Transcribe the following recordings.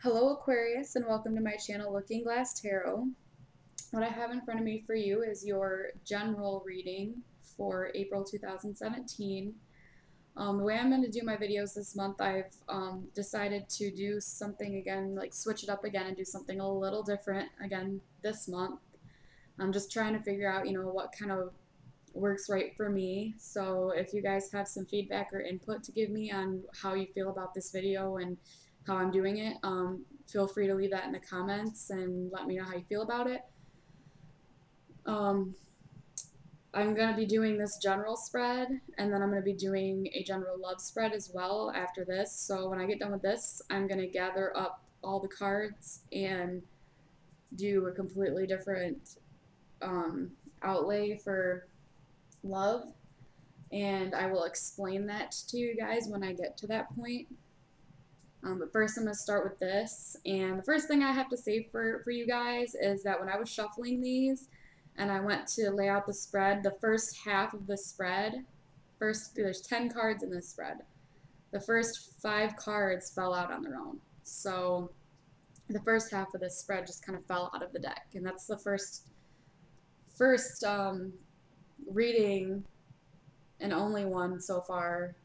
Hello Aquarius and welcome to my channel Looking Glass Tarot. What I have in front of me for you is your general reading for April 2017. The way I'm going to do my videos this month, I've decided to do something again, like switch it up again and do something a little different again this month. I'm just trying to figure out, what kind of works right for me. So if you guys have some feedback or input to give me on how you feel about this video and how I'm doing it, feel free to leave that in the comments and let me know how you feel about it. Um, I'm going to be doing this general spread, and then I'm going to be doing a general love spread as well after this. So when I get done with this, I'm going to gather up all the cards and do a completely different um, outlay for love, and I will explain that to you guys when I get to that point. But first, I'm going to start with this. And the first thing I have to say for you guys is that when I was shuffling these and I went to lay out the spread, the first half of the spread, there's 10 cards in this spread. The first 5 cards fell out on their own. So the first half of this spread just kind of fell out of the deck. And that's the first reading and only one so far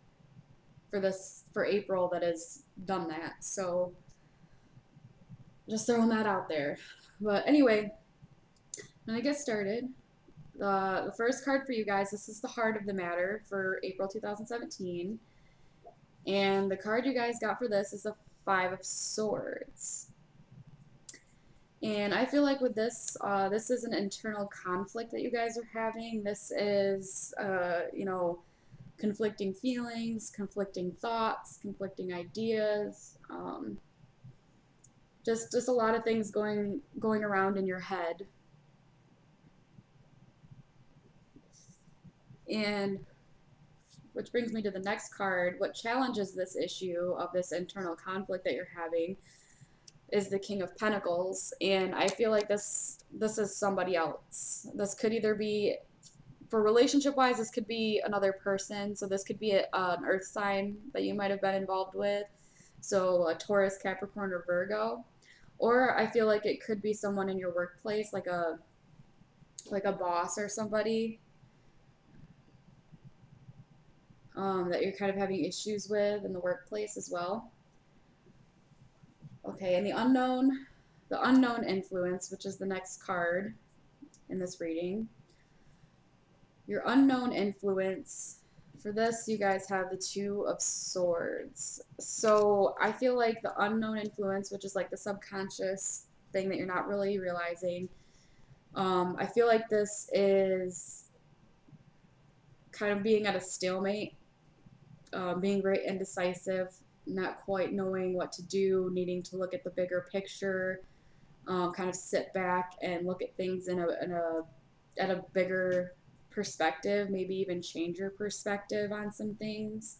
for April that has done that. So just throwing that out there. But anyway, when I get started, the first card for you guys, this is the heart of the matter for April 2017. And the card you guys got for this is the Five of Swords. And I feel like with this, this is an internal conflict that you guys are having. This is, conflicting feelings, conflicting thoughts, conflicting ideas. Just a lot of things going around in your head. And which brings me to the next card. What challenges this issue of this internal conflict that you're having is the King of Pentacles, and I feel like this is somebody else. This could either be, for relationship wise, this could be another person. So this could be an earth sign that you might have been involved with. So a Taurus, Capricorn, or Virgo. Or I feel like it could be someone in your workplace, like a boss or somebody that you're kind of having issues with in the workplace as well. Okay, and the unknown influence, which is the next card in this reading. Your unknown influence. For this, you guys have the Two of Swords. So I feel like the unknown influence, which is like the subconscious thing that you're not really realizing, I feel like this is kind of being at a stalemate, being very indecisive, not quite knowing what to do, needing to look at the bigger picture, kind of sit back and look at things at a bigger perspective, maybe even change your perspective on some things.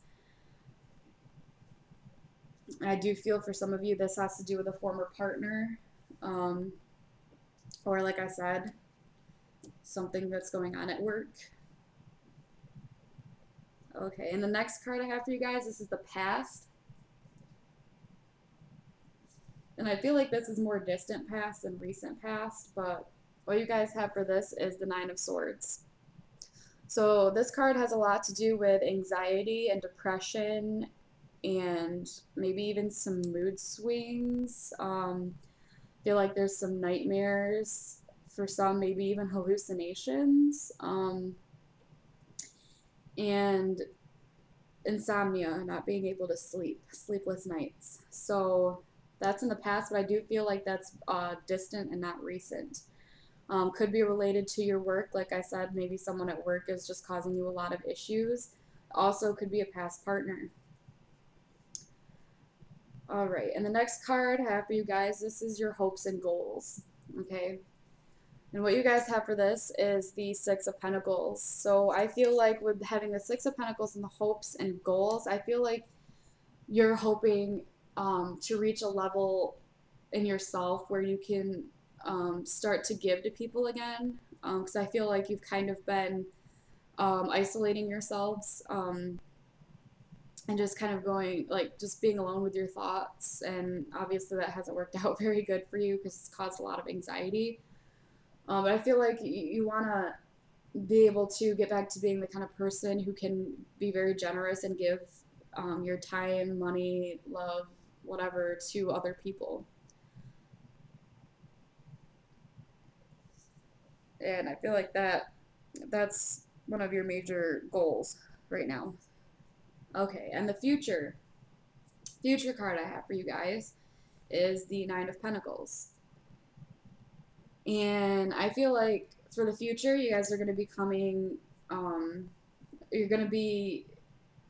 I do feel for some of you this has to do with a former partner, um, or like I said, something that's going on at work. Okay, and the next card I have for you guys, this is the past. And I feel like this is more distant past than recent past, but what you guys have for this is the Nine of Swords. So this card has a lot to do with anxiety and depression and maybe even some mood swings. Feel like there's some nightmares for some, maybe even hallucinations, and insomnia, not being able to sleep, sleepless nights. So that's in the past, but I do feel like that's distant and not recent. Could be related to your work. Like I said, maybe someone at work is just causing you a lot of issues. Also could be a past partner. All right, and the next card I have for you guys, this is your hopes and goals, okay? And what you guys have for this is the Six of Pentacles. So I feel like with having the Six of Pentacles and the hopes and goals, I feel like you're hoping to reach a level in yourself where you can start to give to people again. Because I feel like you've kind of been isolating yourselves and just kind of going like just being alone with your thoughts. And obviously that hasn't worked out very good for you because it's caused a lot of anxiety. But I feel like you want to be able to get back to being the kind of person who can be very generous and give your time, money, love, whatever to other people. And I feel like that's one of your major goals right now. Okay, and the future card I have for you guys is the Nine of Pentacles. And I feel like for the future, you guys are going to be coming, um, you're going to be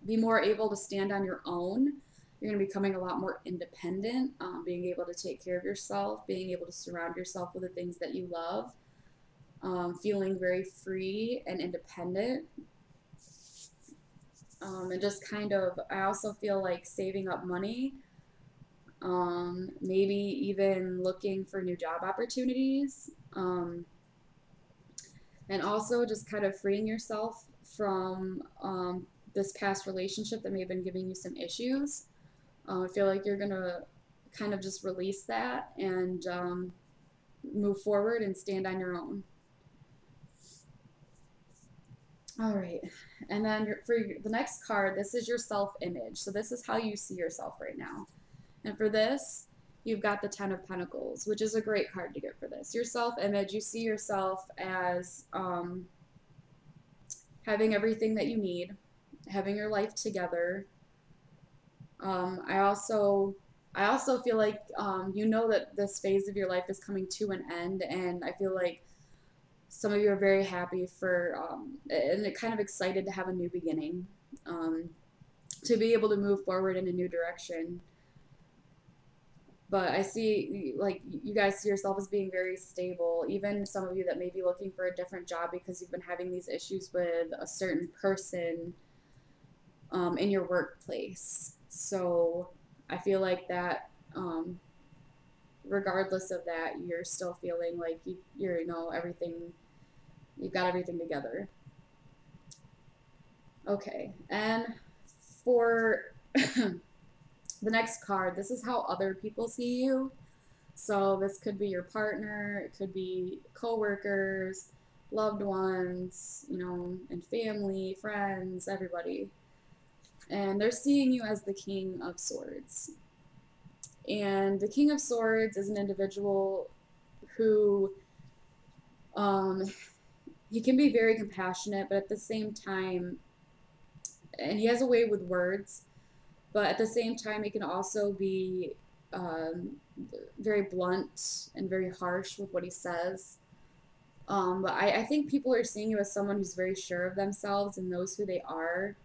more able to stand on your own. You're going to be becoming a lot more independent, being able to take care of yourself, being able to surround yourself with the things that you love, feeling very free and independent. And just kind of, I also feel like saving up money, maybe even looking for new job opportunities, and also just kind of freeing yourself from this past relationship that may have been giving you some issues. I feel like you're gonna kind of just release that and move forward and stand on your own. All right. And then for the next card, this is your self image. So this is how you see yourself right now. And for this, you've got the Ten of Pentacles, which is a great card to get for this. Your self image, you see yourself as having everything that you need, having your life together. I also feel like you know that this phase of your life is coming to an end, and I feel like some of you are very happy for and kind of excited to have a new beginning, um, to be able to move forward in a new direction. But I see like you guys see yourself as being very stable. Even some of you that may be looking for a different job because you've been having these issues with a certain person in your workplace. So I feel like that, regardless of that, you're still feeling like you're, everything, you've got everything together. Okay, and for the next card, this is how other people see you. So this could be your partner, it could be coworkers, loved ones, and family, friends, everybody. And they're seeing you as the King of Swords. And the King of Swords is an individual who, um, he can be very compassionate, but at the same time, and he has a way with words, but at the same time, he can also be um, very blunt and very harsh with what he says. But I think people are seeing you as someone who's very sure of themselves and knows who they are.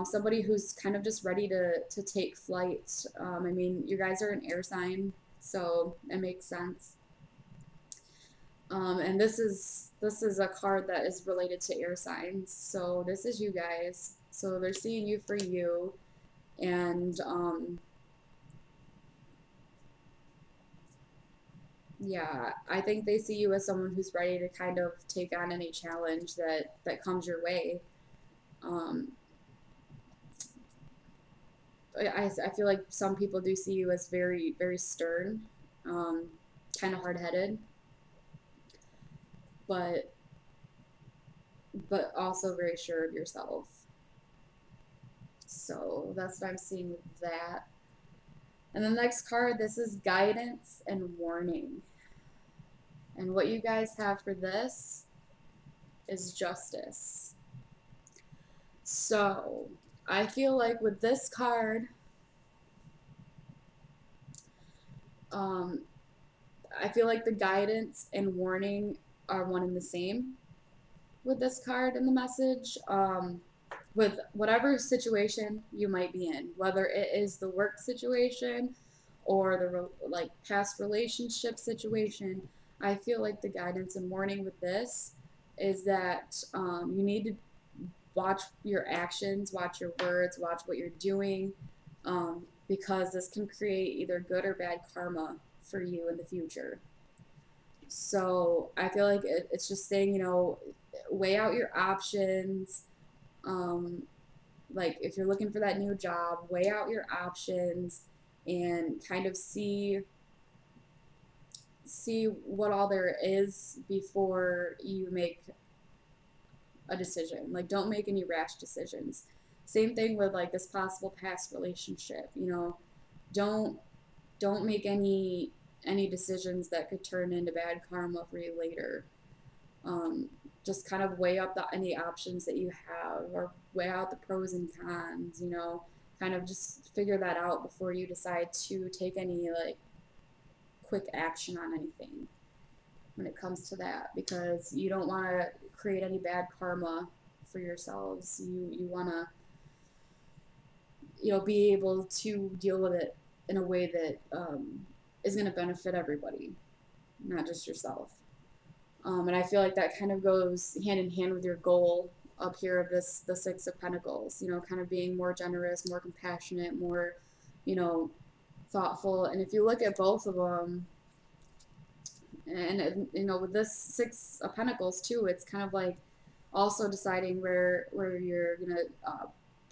Somebody who's kind of just ready to take flight. I mean, you guys are an air sign, so it makes sense. And this is a card that is related to air signs. So this is you guys. So they're seeing you for you, and yeah, I think they see you as someone who's ready to kind of take on any challenge that comes your way. Um, I feel like some people do see you as very very stern, um, kind of hard headed, but also very sure of yourself. So that's what I'm seeing with that. And the next card, this is guidance and warning. And what you guys have for this is justice. So I feel like with this card, um, I feel like the guidance and warning are one and the same with this card and the message. With whatever situation you might be in, whether it is the work situation or the like past relationship situation, I feel like the guidance and warning with this is that you need to watch your actions, watch your words, watch what you're doing, because this can create either good or bad karma for you in the future. So I feel like it's just saying, weigh out your options, um, like if you're looking for that new job, weigh out your options and kind of see what all there is before you make a decision. Like, don't make any rash decisions. Same thing with like this possible past relationship. Don't don't make any decisions that could turn into bad karma for you later. Um, just kind of weigh up any options that you have, or weigh out the pros and cons. Kind of just figure that out before you decide to take any like quick action on anything when it comes to that, because you don't want to create any bad karma for yourselves. You want to be able to deal with it in a way that is going to benefit everybody, not just yourself. And I feel like that kind of goes hand in hand with your goal up here of the Six of Pentacles. Kind of being more generous, more compassionate, more you know thoughtful. And if you look at both of them, and with this Six of Pentacles too, it's kind of like also deciding where you're gonna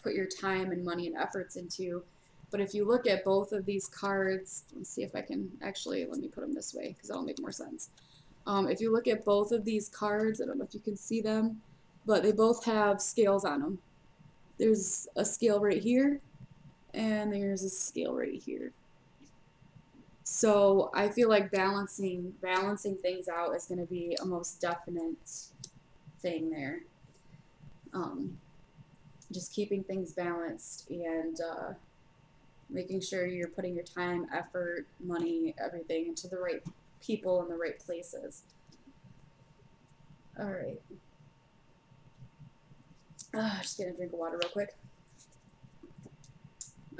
put your time and money and efforts into. But if you look at both of these cards, let's see if I can actually, let me put them this way because that'll make more sense. If you look at both of these cards, I don't know if you can see them, but they both have scales on them. There's a scale right here, and there's a scale right here. So I feel like balancing things out is going to be a most definite thing there. Just keeping things balanced and making sure you're putting your time, effort, money, everything into the right people in the right places. All right. Just getting a drink of water real quick.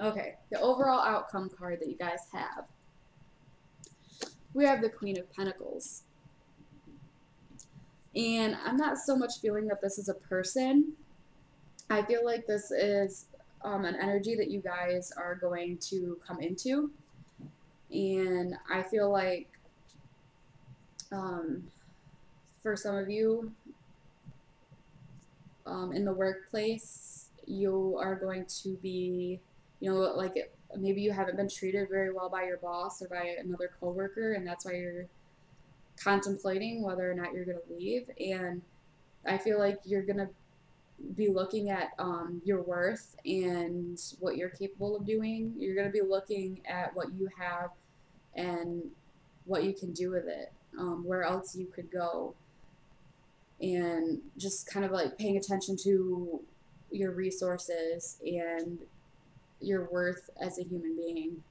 Okay, the overall outcome card that you guys have. We have the Queen of Pentacles. And I'm not so much feeling that this is a person. I feel like this is an energy that you guys are going to come into. And I feel like for some of you in the workplace, you are going to be, like maybe you haven't been treated very well by your boss or by another coworker, and that's why you're contemplating whether or not you're going to leave. And I feel like you're going to be looking at your worth and what you're capable of doing. You're going to be looking at what you have and what you can do with it, where else you could go, and just kind of like paying attention to your resources and your worth as a human being.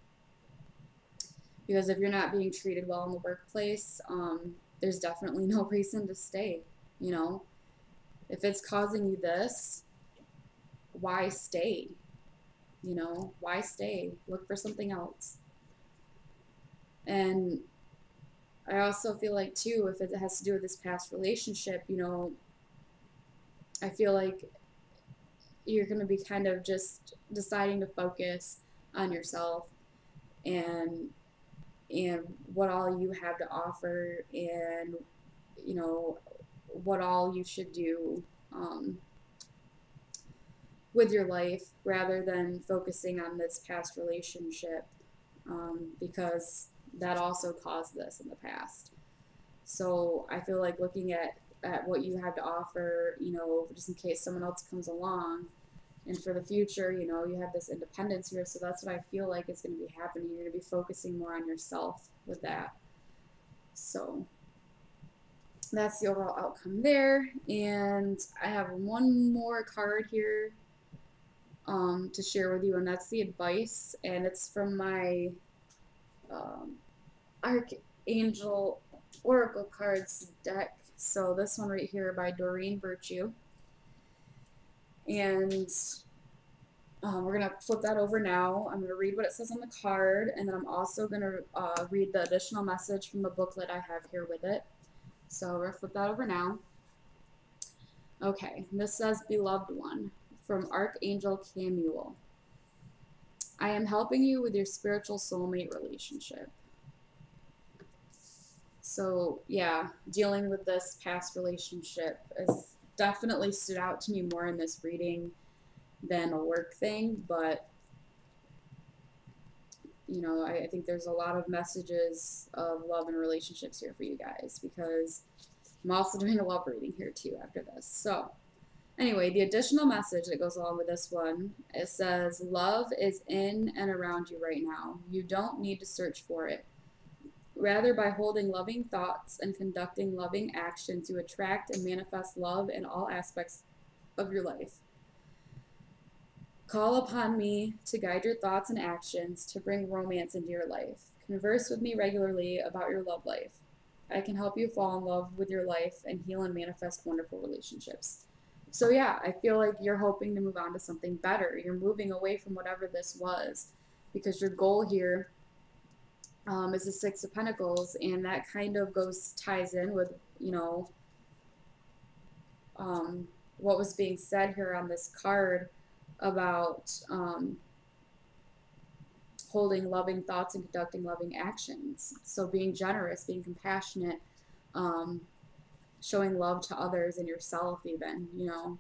Because if you're not being treated well in the workplace, there's definitely no reason to stay. If it's causing you this, why stay? Why stay? Look for something else. And I also feel like too, if it has to do with this past relationship, I feel like you're going to be kind of just deciding to focus on yourself and what all you have to offer, and what all you should do with your life, rather than focusing on this past relationship, because that also caused this in the past. So I feel like looking at what you have to offer, just in case someone else comes along, and for the future, you have this independence here. So that's what I feel like is going to be happening. You're going to be focusing more on yourself with that. So that's the overall outcome there. And I have one more card here to share with you, and that's the advice. And it's from my Archangel Oracle cards deck. So this one right here by Doreen Virtue. And we're going to flip that over now. I'm going to read what it says on the card, and then I'm also going to read the additional message from the booklet I have here with it. So we're going to flip that over now. Okay, this says, Beloved One, from Archangel Camuel. I am helping you with your spiritual soulmate relationship. So yeah, dealing with this past relationship has definitely stood out to me more in this reading. than a work thing, but you know, I think there's a lot of messages of love and relationships here for you guys, because I'm also doing a love reading here too after this. So anyway, the additional message that goes along with this one, it says, love is in and around you right now. You don't need to search for it. Rather, by holding loving thoughts and conducting loving actions, you attract and manifest love in all aspects of your life. Call upon me to guide your thoughts and actions to bring romance into your life. Converse with me regularly about your love life. I can help you fall in love with your life and heal and manifest wonderful relationships. So, yeah, I feel like you're hoping to move on to something better. You're moving away from whatever this was, because your goal here is the Six of Pentacles, and that kind of ties in with, you know, um, what was being said here on this card about holding loving thoughts and conducting loving actions. So being generous, being compassionate, um, showing love to others and yourself even, you know,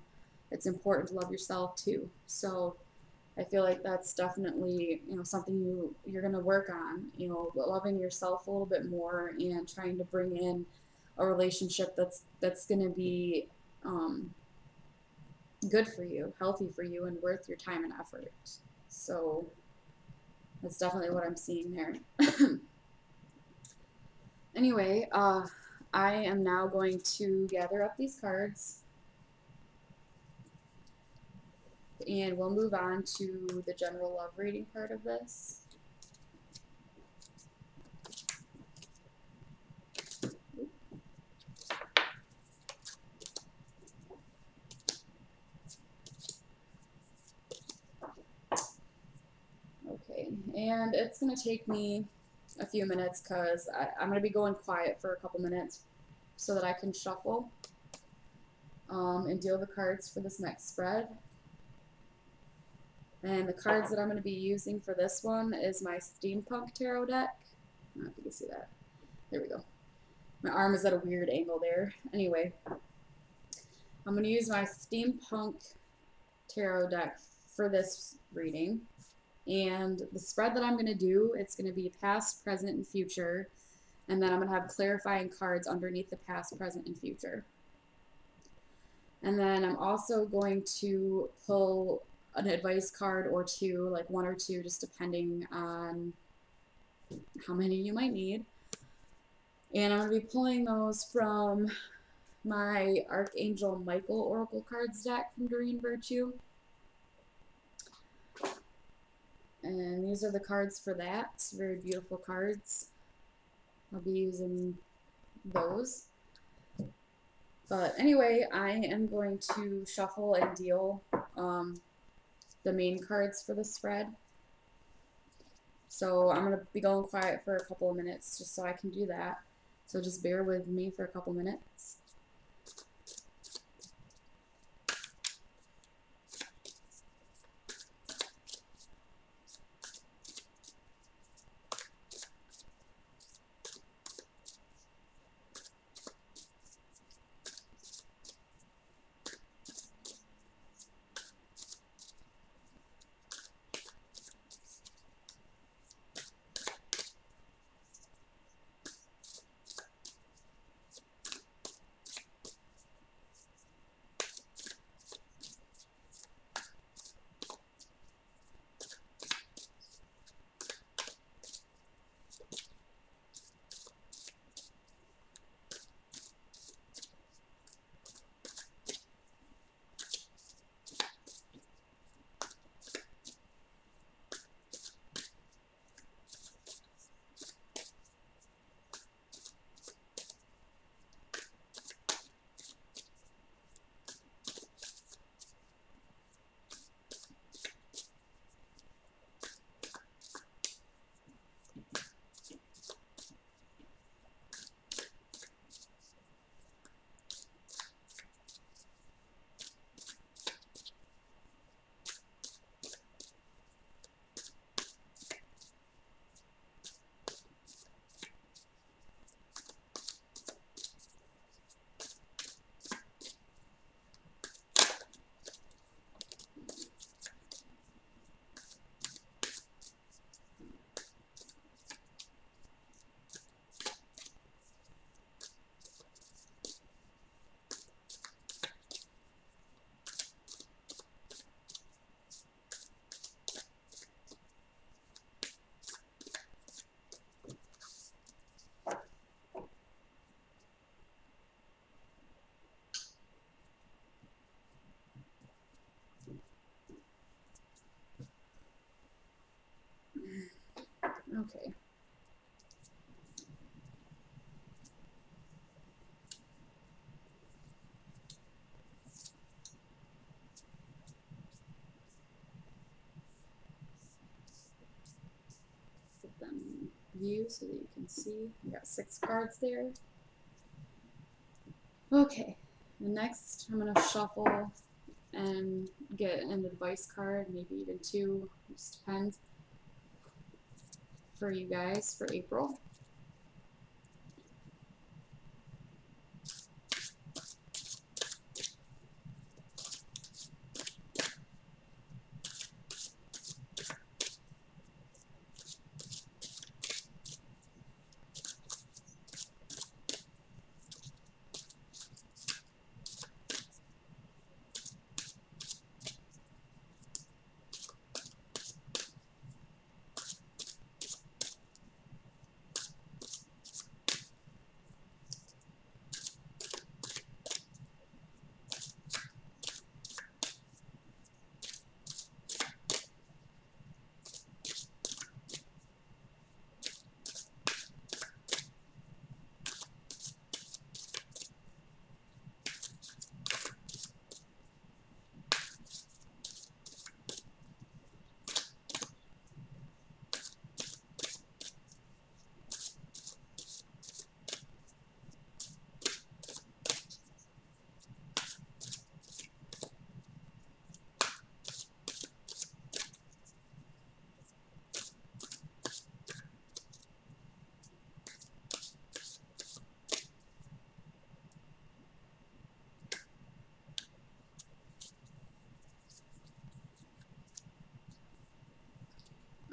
it's important to love yourself too. So I feel like that's definitely, you know, something you're going to work on, you know, loving yourself a little bit more and trying to bring in a relationship that's going to be good for you, healthy for you, and worth your time and effort. So that's definitely what I'm seeing there. Anyway, I am now going to gather up these cards, and we'll move on to the general love reading part of this. Okay, and it's going to take me a few minutes because I'm going to be going quiet for a couple minutes so that I can shuffle and deal the cards for this next spread. And the cards that I'm going to be using for this one is my Steampunk Tarot deck. I don't know if you can see that. There we go. My arm is at a weird angle there. Anyway, I'm going to use my Steampunk Tarot deck for this reading. And the spread that I'm going to do, it's going to be past, present, and future. And then I'm going to have clarifying cards underneath the past, present, and future. And then I'm also going to pull an advice card or two, like one or two, just depending on how many you might need. And I'm going to be pulling those from my Archangel Michael Oracle Cards deck from Doreen Virtue. And these are the cards for that. Very beautiful cards. I'll be using those. But anyway, I am going to shuffle and deal the main cards for the spread. So I'm going to be going quiet for a couple of minutes just so I can do that. So just bear with me for a couple minutes. Okay. Put them in view so that you can see. We got 6 cards there. Okay. The next, I'm going to shuffle and get an advice card, maybe even 2, just depends, for you guys for April.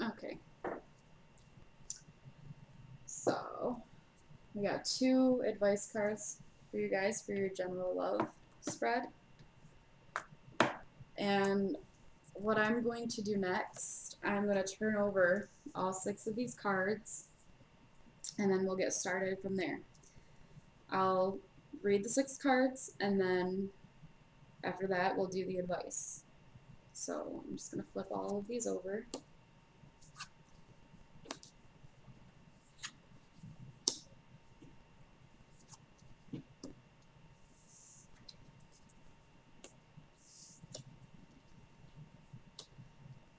Okay. So, we got 2 advice cards for you guys for your general love spread. And what I'm going to do next, I'm going to turn over all 6 of these cards, and then we'll get started from there. I'll read the 6 cards, and then after that, we'll do the advice. So I'm just going to flip all of these over.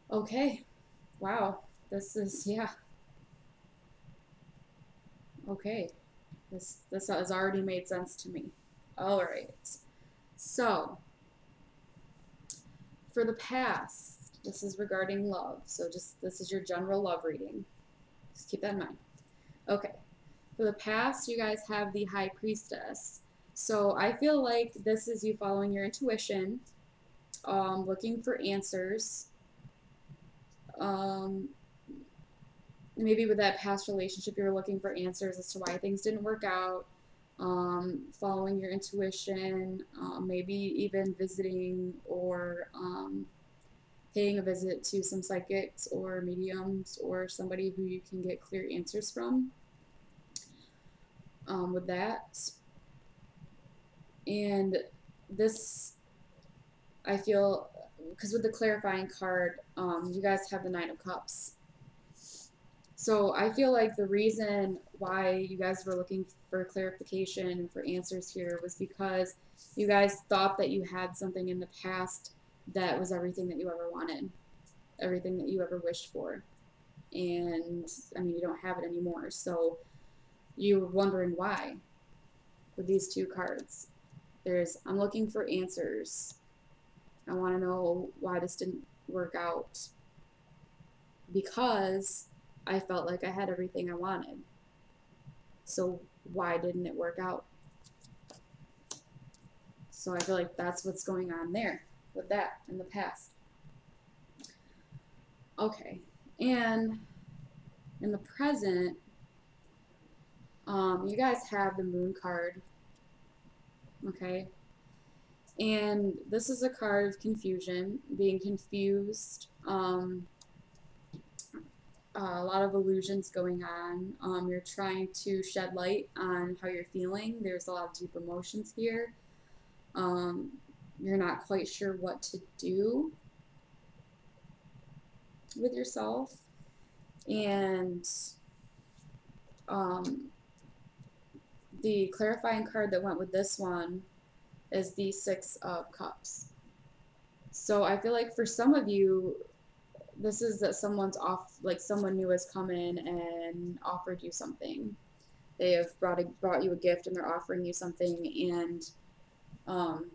Okay. Wow. This is, yeah. Okay. This has already made sense to me. All right. So, for the past, this is regarding love. So just, this is your general love reading. Just keep that in mind. Okay. For the past, you guys have the High Priestess. So I feel like this is you following your intuition, looking for answers. Maybe with that past relationship, you were looking for answers as to why things didn't work out. Following your intuition, maybe even visiting or paying a visit to some psychics or mediums or somebody who you can get clear answers from with that. And this, I feel, because with the clarifying card, you guys have the Nine of Cups. So I feel like the reason why you guys were looking for clarification and for answers here was because you guys thought that you had something in the past that was everything that you ever wanted, everything that you ever wished for. And I mean, you don't have it anymore. So you were wondering why with these 2 cards. There's, I'm looking for answers. I want to know why this didn't work out because I felt like I had everything I wanted. So why didn't it work out? So I feel like that's what's going on there with that in the past. Okay. And in the present, you guys have the Moon card. Okay. And this is a card of confusion, being confused, a lot of illusions going on. You're trying to shed light on how you're feeling. There's a lot of deep emotions here. You're not quite sure what to do with yourself. And um, the clarifying card that went with this one is the Six of Cups. So I feel like for some of you, this is that someone's off, like someone new has come in and offered you something. They have brought you a gift and they're offering you something, and um,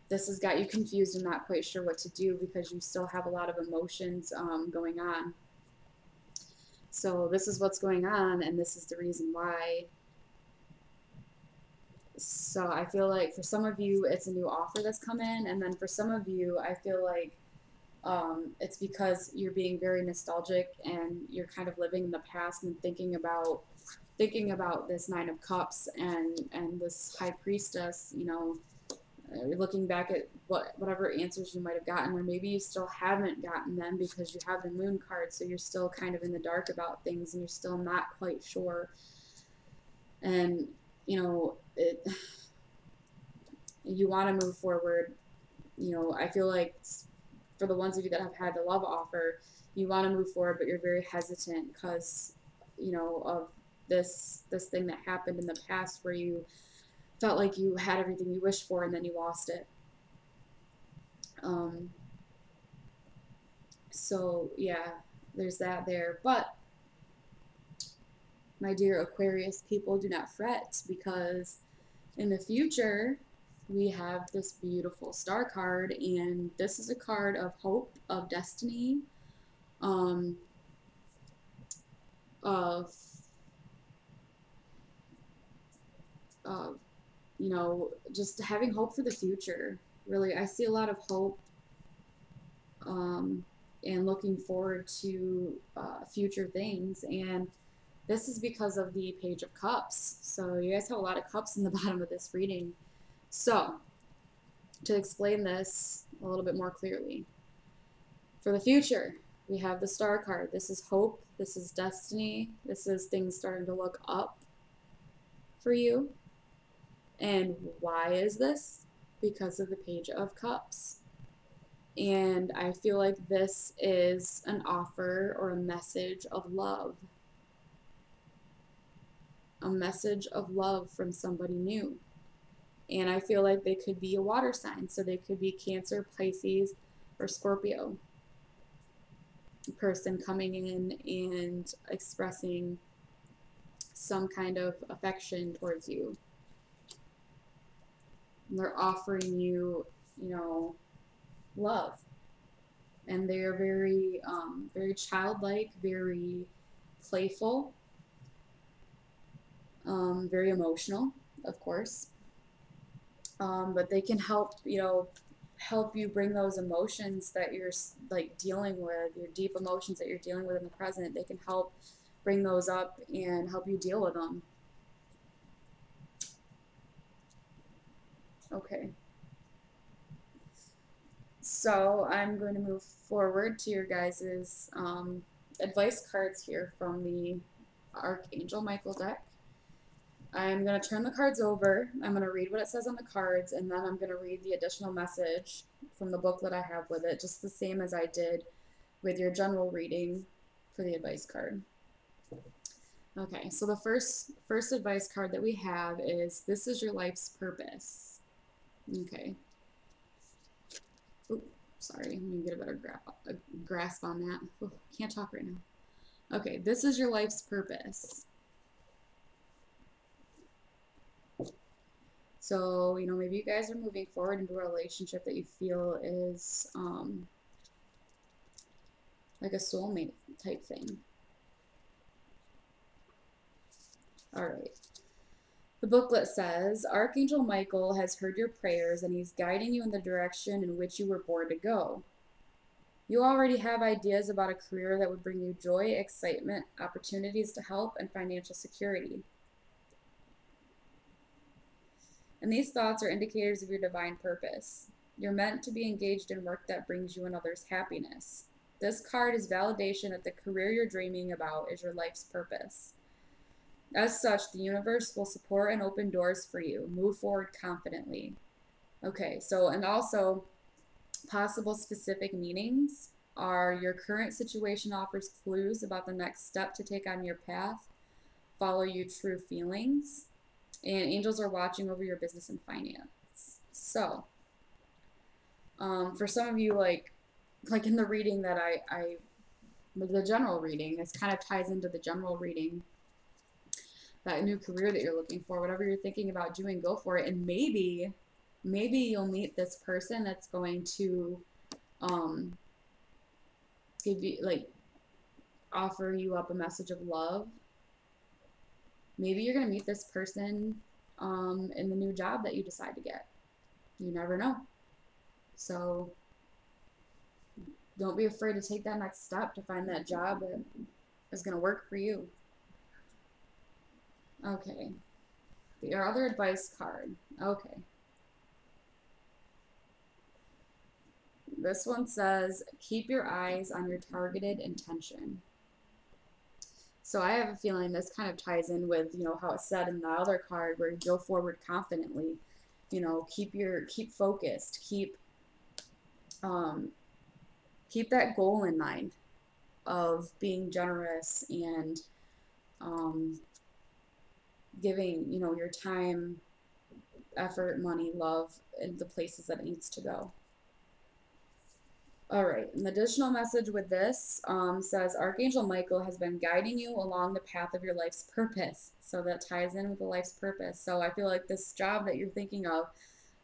this has got you confused and not quite sure what to do because you still have a lot of emotions going on. So this is what's going on, and this is the reason why. So I feel like for some of you, it's a new offer that's come in, and then for some of you, I feel like it's because you're being very nostalgic and you're kind of living in the past and thinking about this Nine of Cups and this High Priestess. You know, looking back at whatever answers you might have gotten, or maybe you still haven't gotten them because you have the Moon card, so you're still kind of in the dark about things and you're still not quite sure. And you know, you want to move forward. You know, I feel like for the ones of you that have had the love offer, you want to move forward, but you're very hesitant because, you know, of this thing that happened in the past where you felt like you had everything you wished for and then you lost it. Um, so yeah, there's that there. But my dear Aquarius people, do not fret because in the future we have this beautiful star card, and this is a card of hope, of destiny, um, of uh, you know, just having hope for the future. Really, I see a lot of hope, um, and looking forward to future things. And this is because of the Page of Cups. So you guys have a lot of cups in the bottom of this reading. So to explain this a little bit more clearly, for the future, we have the Star card. This is hope. This is destiny. This is things starting to look up for you. And why is this? Because of the Page of Cups. And I feel like this is an offer or a message of love. A message of love from somebody new. And I feel like they could be a water sign. So they could be Cancer, Pisces, or Scorpio. A person coming in and expressing some kind of affection towards you. And they're offering you, you know, love. And they are very, very childlike, very playful, very emotional, of course. But they can help, you know, help you bring those emotions that you're like dealing with, your deep emotions that you're dealing with in the present. They can help bring those up and help you deal with them. Okay. So I'm going to move forward to your guys's advice cards here from the Archangel Michael deck. I'm going to turn the cards over. I'm going to read what it says on the cards, and then I'm going to read the additional message from the booklet I have with it, just the same as I did with your general reading for the advice card. Okay, so the first advice card that we have is this is your life's purpose. Okay. Ooh, sorry, let me get a better grasp on that. Ooh, can't talk right now. Okay, this is your life's purpose. So, you know, maybe you guys are moving forward into a relationship that you feel is like a soulmate type thing. All right. The booklet says Archangel Michael has heard your prayers and he's guiding you in the direction in which you were born to go. You already have ideas about a career that would bring you joy, excitement, opportunities to help, and financial security. And these thoughts are indicators of your divine purpose. You're meant to be engaged in work that brings you and others happiness. This card is validation that the career you're dreaming about is your life's purpose. As such, the universe will support and open doors for you. Move forward confidently. Okay, so, and also possible specific meanings are your current situation offers clues about the next step to take on your path. Follow your true feelings. And angels are watching over your business and finance. So, for some of you, like in the reading that I the general reading, this kind of ties into the general reading, that new career that you're looking for, whatever you're thinking about doing, go for it. And maybe you'll meet this person that's going to um give you, like, offer you up a message of love. Maybe you're going to meet this person in the new job that you decide to get. You never know. So don't be afraid to take that next step to find that job that is going to work for you. Okay. Your other advice card. Okay. This one says, keep your eyes on your targeted intention. So I have a feeling this kind of ties in with, how it's said in the other card where you go forward confidently. Keep focused, um, keep that goal in mind of being generous and giving, your time, effort, money, love in the places that it needs to go. All right, an additional message with this says Archangel Michael has been guiding you along the path of your life's purpose. So that ties in with the life's purpose. So I feel like this job that you're thinking of,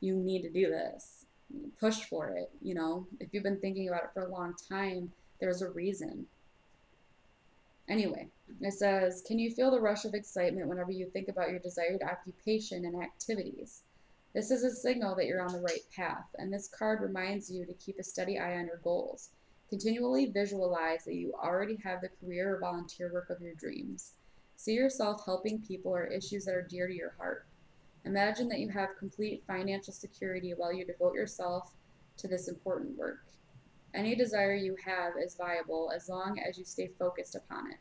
you need to do this. Push for it. If you've been thinking about it for a long time, there's a reason. Anyway, it says, can you feel the rush of excitement whenever you think about your desired occupation and activities? This is a signal that you're on the right path, and this card reminds you to keep a steady eye on your goals. Continually visualize that you already have the career or volunteer work of your dreams. See yourself helping people or issues that are dear to your heart. Imagine that you have complete financial security while you devote yourself to this important work. Any desire you have is viable as long as you stay focused upon it.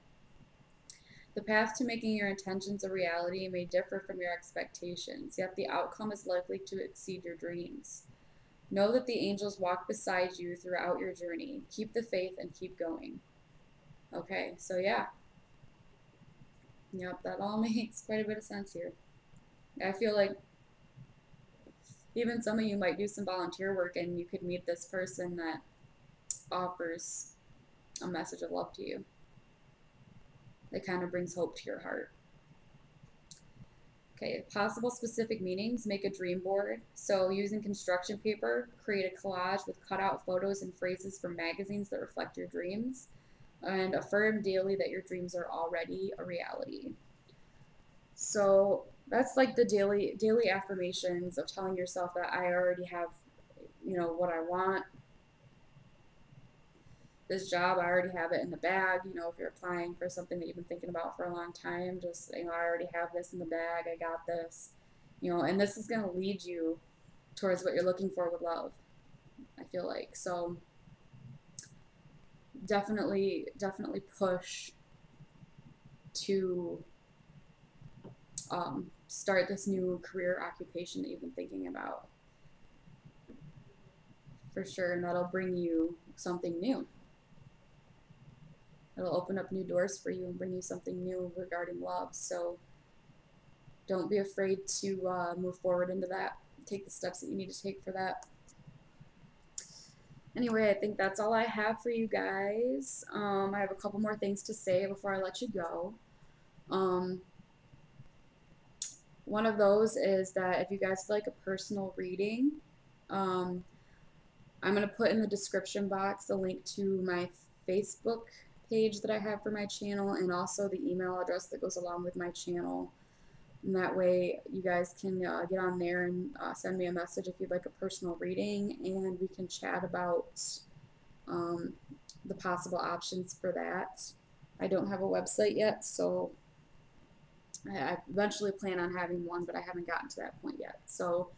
The path to making your intentions a reality may differ from your expectations, yet the outcome is likely to exceed your dreams. Know that the angels walk beside you throughout your journey. Keep the faith and keep going. Okay, so yeah. Yep, that all makes quite a bit of sense here. I feel like even some of you might do some volunteer work and you could meet this person that offers a message of love to you. It kind of brings hope to your heart. Okay, possible specific meanings, make a dream board. So using construction paper, create a collage with cutout photos and phrases from magazines that reflect your dreams. And affirm daily that your dreams are already a reality. So that's like the daily affirmations of telling yourself that I already have, what I want. This job, I already have it in the bag. If you're applying for something that you've been thinking about for a long time, just, I already have this in the bag. I got this. And this is going to lead you towards what you're looking for with love, I feel like. So definitely push to start this new career occupation that you've been thinking about, for sure. And that'll bring you something new. It'll open up new doors for you and bring you something new regarding love. So don't be afraid to move forward into that. Take the steps that you need to take for that. Anyway, I think that's all I have for you guys. I have a couple more things to say before I let you go. One of those is that if you guys would like a personal reading, I'm going to put in the description box the link to my Facebook page that I have for my channel, and also the email address that goes along with my channel. And that way you guys can get on there and send me a message if you'd like a personal reading, and we can chat about the possible options for that. I don't have a website yet, so I eventually plan on having one, but I haven't gotten to that point yet. So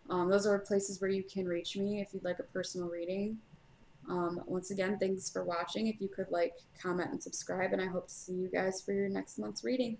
those are places where you can reach me if you'd like a personal reading. Once again, thanks for watching. If you could comment and subscribe, and I hope to see you guys for your next month's reading.